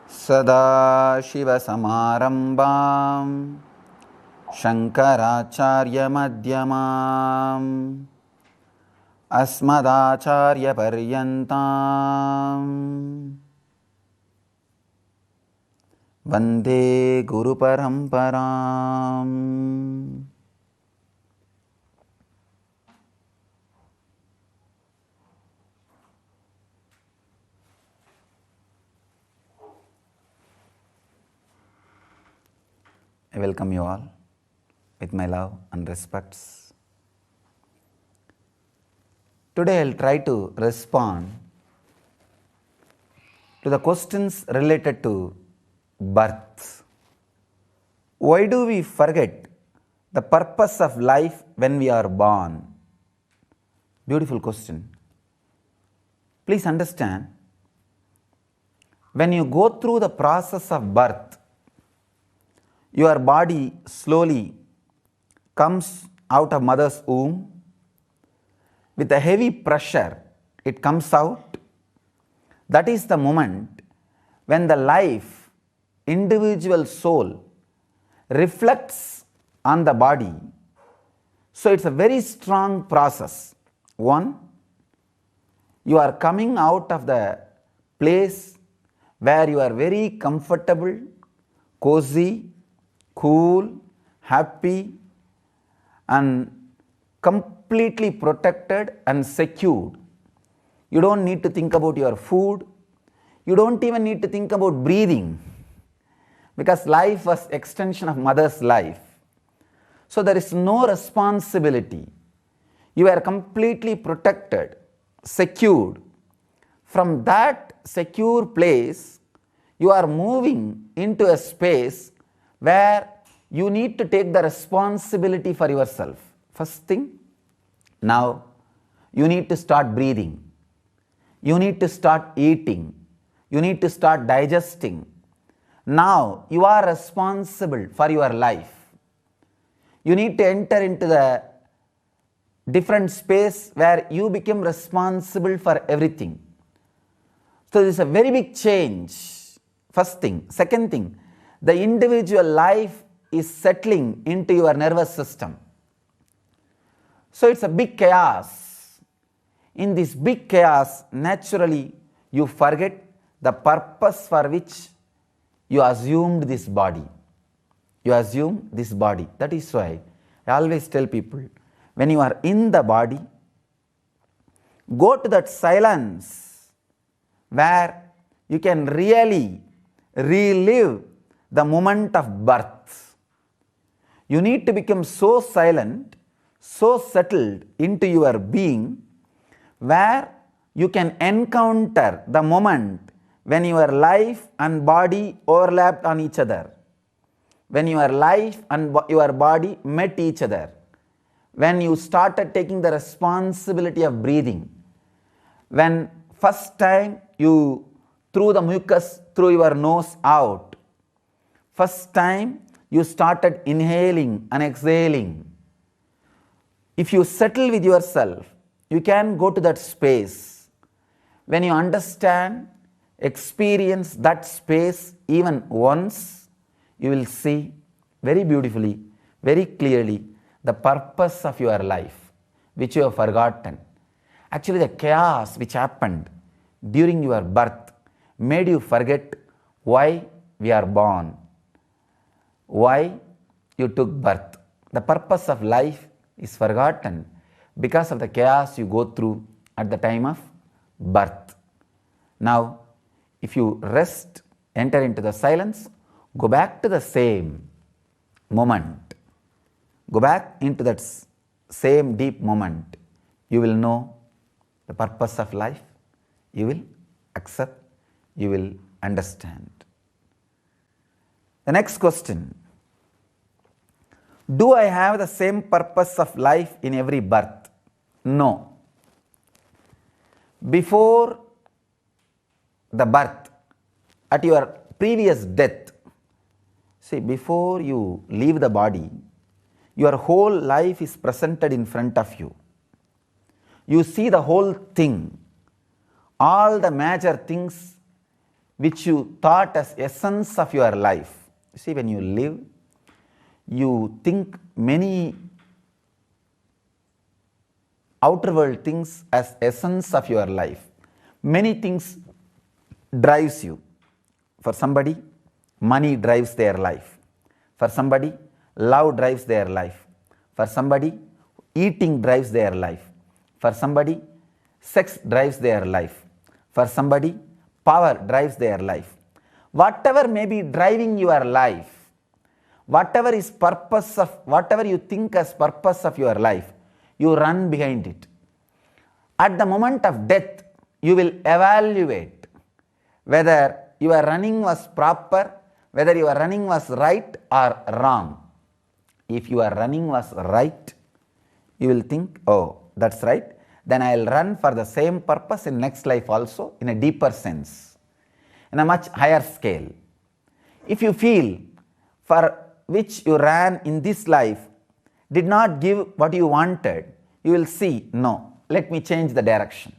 सदाशिवसमारम्भां शङ्कराचार्यमध्यमाम् अस्मदाचार्यपर्यन्ताम् वन्दे गुरुपरम्पराम्. I welcome you all with my love and respects. Today I will try to respond to the questions related to birth. Why do we forget the purpose of life when we are born? Beautiful question. Please understand, when you go through the process of birth, your body slowly comes out of mother's womb. With a heavy pressure, it comes out. That is the moment when the life, individual soul, reflects on the body. So it's a very strong process. One, you are coming out of the place where you are very comfortable, cozy, cool, happy, and completely protected and secured. You don't need to think about your food. You don't even need to think about breathing, because life was extension of mother's life. So there is no responsibility. You are completely protected, secured. From that secure place, you are moving into a space where you need to take the responsibility for yourself. First thing, now you need to start breathing. You need to start eating. You need to start digesting. Now you are responsible for your life. You need to enter into the different space where you become responsible for everything. So this is a very big change. First thing. Second thing, the individual life is settling into your nervous system. So it's a big chaos. In this big chaos, naturally you forget the purpose for which you assumed this body. You assume this body. That is why I always tell people, when you are in the body, go to that silence where you can really relive the moment of birth. You need to become so silent, so settled into your being, where you can encounter the moment when your life and body overlapped on each other, when your life and your body met each other, when you started taking the responsibility of breathing, when first time you threw the mucus through your nose out, first time you started inhaling and exhaling. If you settle with yourself, you can go to that space. When you understand, experience that space even once, you will see very beautifully, very clearly the purpose of your life, which you have forgotten. Actually, the chaos which happened during your birth made you forget why we are born, why you took birth. The purpose of life is forgotten because of the chaos you go through at the time of birth. Now, if you rest, enter into the silence, go back to the same moment. Go back into that same deep moment. You will know the purpose of life. You will accept. You will understand. The next question. Do I have the same purpose of life in every birth? No. Before the birth, at your previous death, see, before you leave the body, your whole life is presented in front of you. You see the whole thing. All the major things which you thought as essence of your life. See, when you live, you think many outer world things as essence of your life. Many things drives you. For somebody, money drives their life. For somebody, love drives their life. For somebody, eating drives their life. For somebody, sex drives their life. For somebody, power drives their life. Whatever may be driving your life, whatever you think as purpose of your life, you run behind it. At the moment of death, you will evaluate whether your running was proper, whether your running was right or wrong. If your running was right, you will think, oh, that's right, then I will run for the same purpose in next life also in a deeper sense, in a much higher scale. If you feel for which you ran in this life did not give what you wanted, you will see, no, let me change the direction.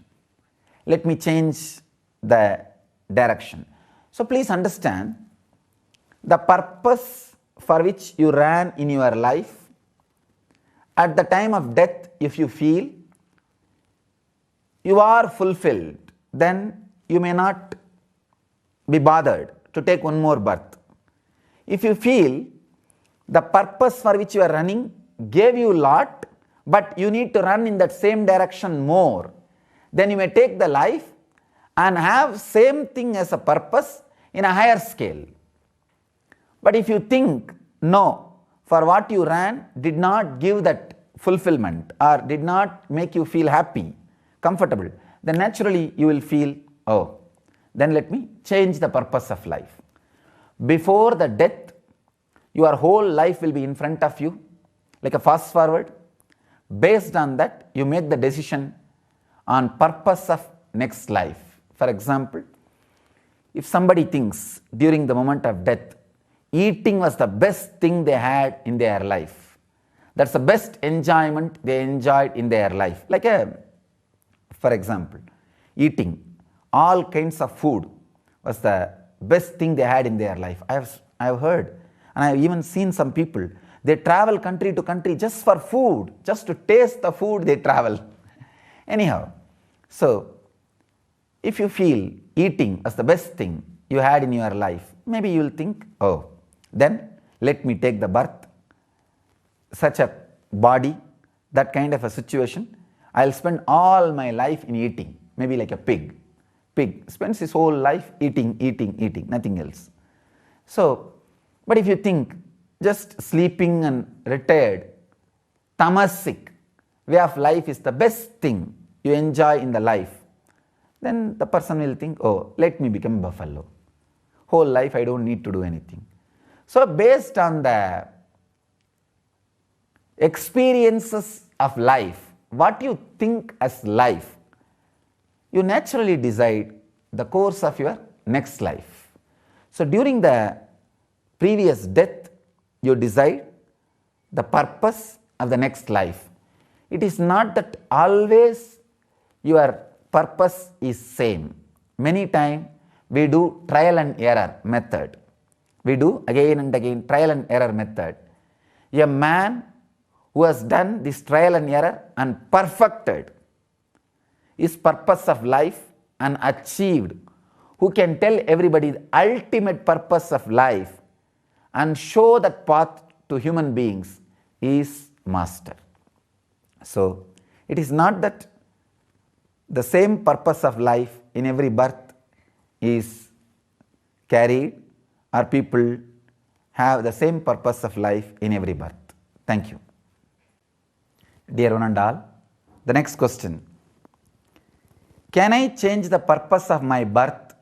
Let me change the direction. So please understand, the purpose for which you ran in your life, at the time of death, if you feel you are fulfilled, then you may not be bothered to take one more birth. If you feel the purpose for which you are running gave you a lot, but you need to run in that same direction more, then you may take the life and have same thing as a purpose in a higher scale. But if you think, no, for what you ran did not give that fulfillment or did not make you feel happy, comfortable, then naturally you will feel, oh, then let me change the purpose of life. Before the death, your whole life will be in front of you, like a fast forward. Based on that, you make the decision on purpose of next life. For example, if somebody thinks during the moment of death, eating was the best thing they had in their life, that's the best enjoyment they enjoyed in their life. For example, eating all kinds of food was the best thing they had in their life. I have heard, and I have even seen some people, they travel country to country just for food, just to taste the food they travel. Anyhow, so if you feel eating as the best thing you had in your life, maybe you will think, oh, then let me take the birth, such a body, that kind of a situation. I will spend all my life in eating, maybe like a pig. Pig spends his whole life eating, nothing else. So, but if you think just sleeping and retired, tamasic way of life is the best thing you enjoy in the life, then the person will think, oh, let me become a buffalo. Whole life I don't need to do anything. So based on the experiences of life, what you think as life, you naturally decide the course of your next life. So during the previous death, you decide the purpose of the next life. It is not that always your purpose is same. Many times we do trial and error method. We do again and again trial and error method. A man who has done this trial and error and perfected his purpose of life and achieved, who can tell everybody the ultimate purpose of life and show that path to human beings, is master. So it is not that the same purpose of life in every birth is carried, or people have the same purpose of life in every birth. Thank you. Dear one and all, the next question. Can I change the purpose of my birth?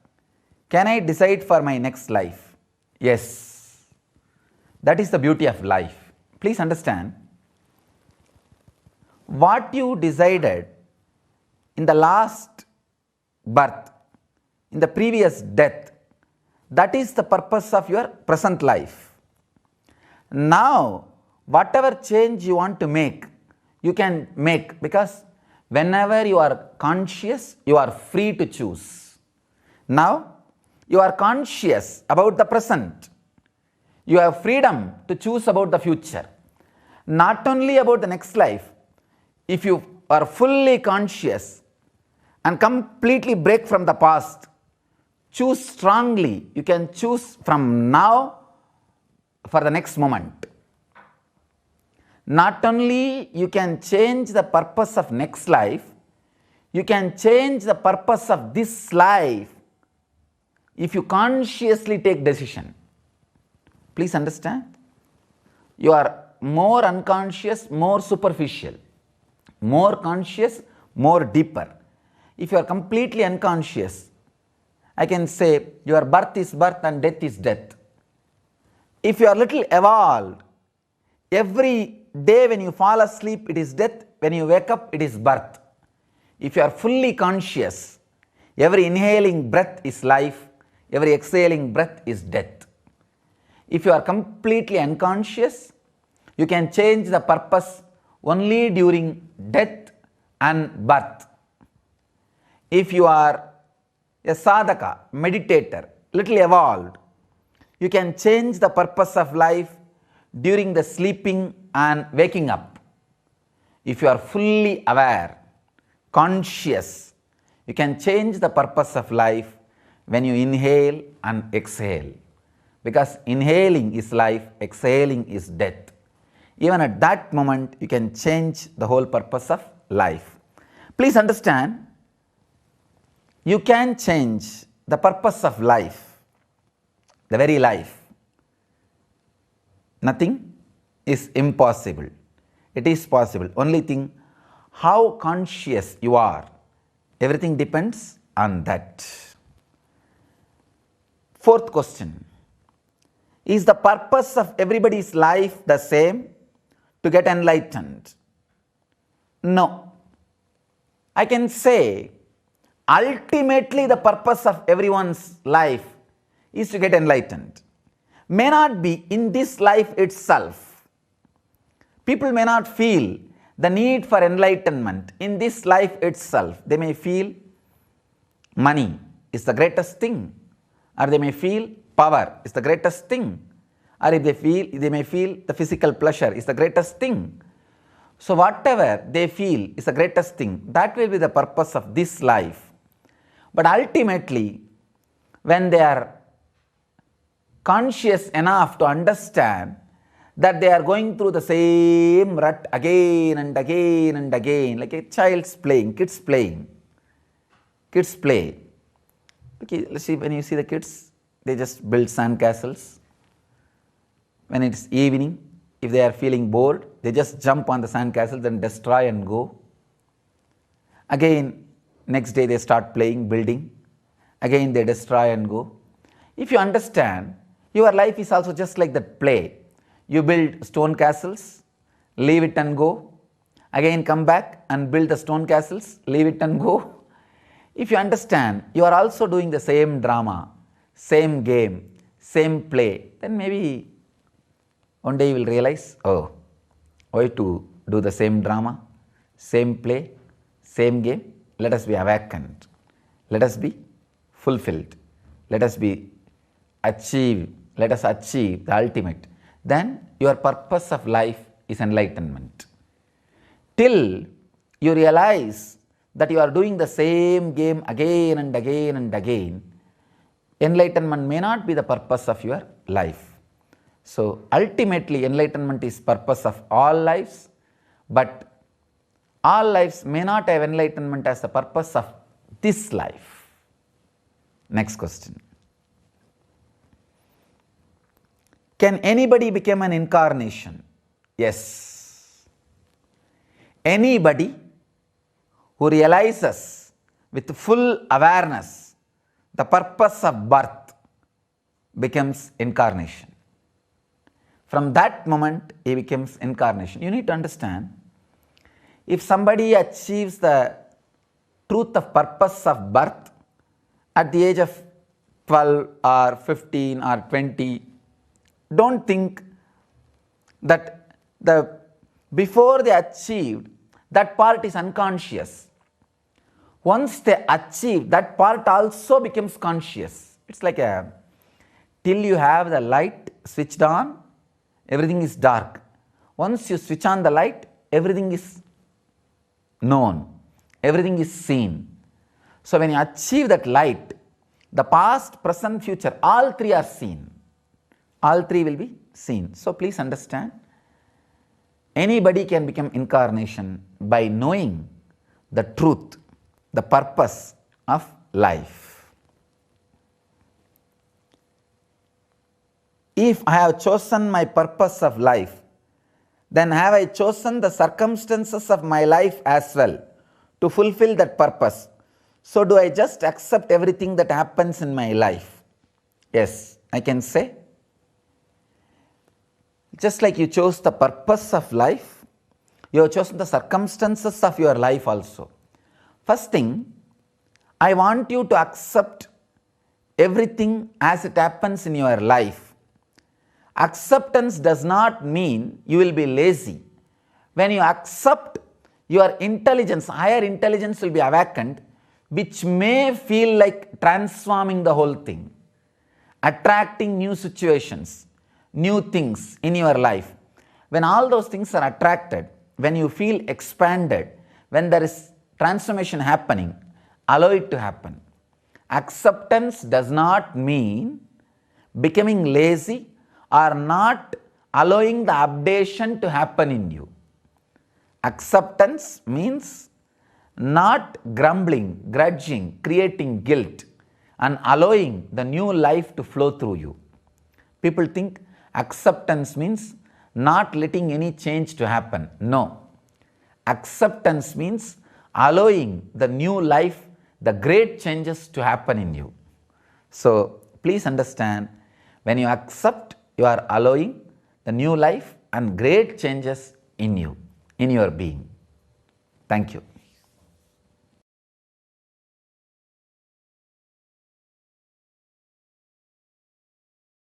Can I decide for my next life? Yes. That is the beauty of life. Please understand, what you decided in the last birth, in the previous death, that is the purpose of your present life. Now, whatever change you want to make, you can make, because whenever you are conscious, you are free to choose. Now, You are conscious about the present. You have freedom to choose about the future. Not only about the next life, if you are fully conscious and completely break from the past, choose strongly. You can choose from now for the next moment. Not only you can change the purpose of next life, you can change the purpose of this life if you consciously take decision. Please understand. You are more unconscious, more superficial. More conscious, more deeper. If you are completely unconscious, I can say your birth is birth and death is death. If you are little evolved, every day when you fall asleep, it is death. When you wake up, it is birth. If you are fully conscious, every inhaling breath is life, every exhaling breath is death. If you are completely unconscious, you can change the purpose only during death and birth. If you are a sadhaka, meditator, little evolved, you can change the purpose of life during the sleeping and waking up. If you are fully aware, conscious, you can change the purpose of life when you inhale and exhale. Because inhaling is life, exhaling is death. Even at that moment, you can change the whole purpose of life. Please understand, you can change the purpose of life, the very life. Nothing is impossible. It is possible. Only thing, how conscious you are. Everything depends on that. Fourth question. Is the purpose of everybody's life the same? To get enlightened? No. I can say ultimately the purpose of everyone's life is to get enlightened. May not be in this life itself. People may not feel the need for enlightenment in this life itself. They may feel money is the greatest thing, or they may feel power is the greatest thing, or if they may feel the physical pleasure is the greatest thing. So whatever they feel is the greatest thing, that will be the purpose of this life. But ultimately, when they are conscious enough to understand that they are going through the same rut again and again and again, like a child's playing, kids playing. Kids play. Okay, let's see, when you see the kids, they just build sand castles. When it's evening, if they are feeling bored, they just jump on the sand castles and destroy and go. Again, next day they start playing, building. Again they destroy and go. If you understand, your life is also just like that play. You build stone castles, leave it and go. Again come back and build the stone castles, leave it and go. If you understand, you are also doing the same drama, same game, same play, then maybe one day you will realize, oh, why to do the same drama, same play, same game? Let us be awakened. Let us be fulfilled. Let us achieve the ultimate. Then your purpose of life is enlightenment. Till you realize that you are doing the same game again and again and again, enlightenment may not be the purpose of your life. So ultimately enlightenment is purpose of all lives, but all lives may not have enlightenment as the purpose of this life. Next question. Can anybody become an incarnation? Yes. Anybody who realizes with full awareness the purpose of birth becomes incarnation. From that moment, he becomes incarnation. You need to understand, if somebody achieves the truth of purpose of birth at the age of 12 or 15 or 20, don't think that before they achieved, that part is unconscious. Once they achieve, that part also becomes conscious. It's like till you have the light switched on, everything is dark. Once you switch on the light, everything is known, everything is seen. So when you achieve that light, the past, present, future, all three are seen. All three will be seen. So please understand, anybody can become incarnation by knowing the truth, the purpose of life. If I have chosen my purpose of life, then have I chosen the circumstances of my life as well to fulfill that purpose? So do I just accept everything that happens in my life? Yes, I can say. Just like you chose the purpose of life, you have chosen the circumstances of your life also. First thing, I want you to accept everything as it happens in your life. Acceptance does not mean you will be lazy. When you accept, your intelligence, higher intelligence will be awakened, which may feel like transforming the whole thing, attracting new situations, new things in your life. When all those things are attracted, when you feel expanded, when there is transformation happening, allow it to happen. Acceptance does not mean becoming lazy or not allowing the updation to happen in you. Acceptance means not grumbling, grudging, creating guilt, and allowing the new life to flow through you. People think acceptance means not letting any change to happen. No. Acceptance means allowing the new life, the great changes to happen in you. So please understand, when you accept, you are allowing the new life and great changes in you, in your being. Thank you.